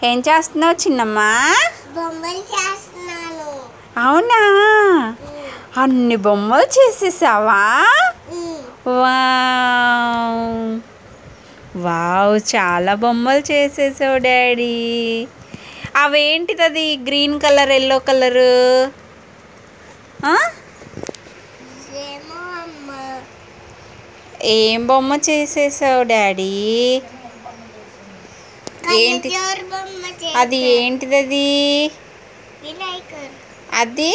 ఏం చేస్తున్నావు చిన్నమ్మా? బొమ్మలు చేస్తున్నాను. అవునా? అన్ని బొమ్మలు చేసేసావా? వావ్ వావ్, చాలా బొమ్మలు చేసేసావు డాడీ. అవేంటిది? అది గ్రీన్ కలర్, ఎల్లో కలరు. ఏం బొమ్మ చేసేసావు డాడీ? ఏంటి అది? ఏంటిది అది? అది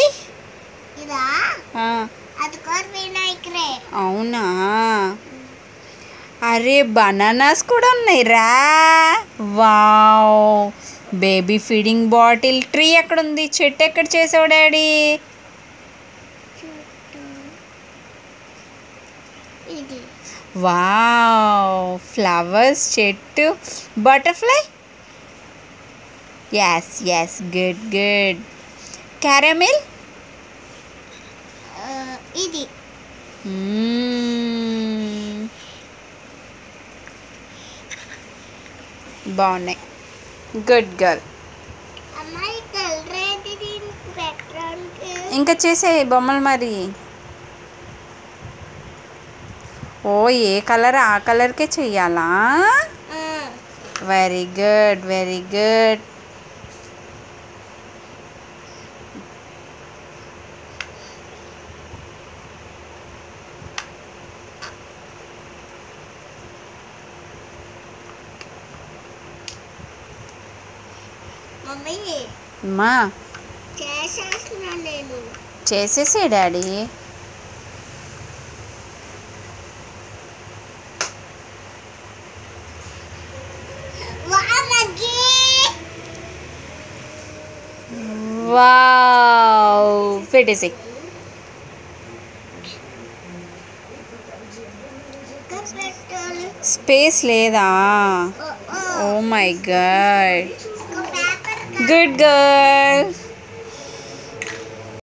అవునా? అరే బనానాస్ కూడా ఉన్నాయి రా. Wow, baby feeding bottle. Tree ఎక్కడ ఉంది? చెట్టు ఎక్కడ చేసావు డాడీ? వావ్, ఫ్లవర్స్ చెట్టు. Butterfly. Yes yes, good good. Caramel. ఇది బాగున్నాయి. Good girl. ఇంకా చేసే బొమ్మలు మరి. ఓ, ఏ కలర్ ఆ కలర్కే చెయ్యాలా? Very good, very good. అమ్మా, చేసేసే డాడీ. వావ్, పెట్టేసి. స్పేస్ లేదా? Oh my God. Good girl.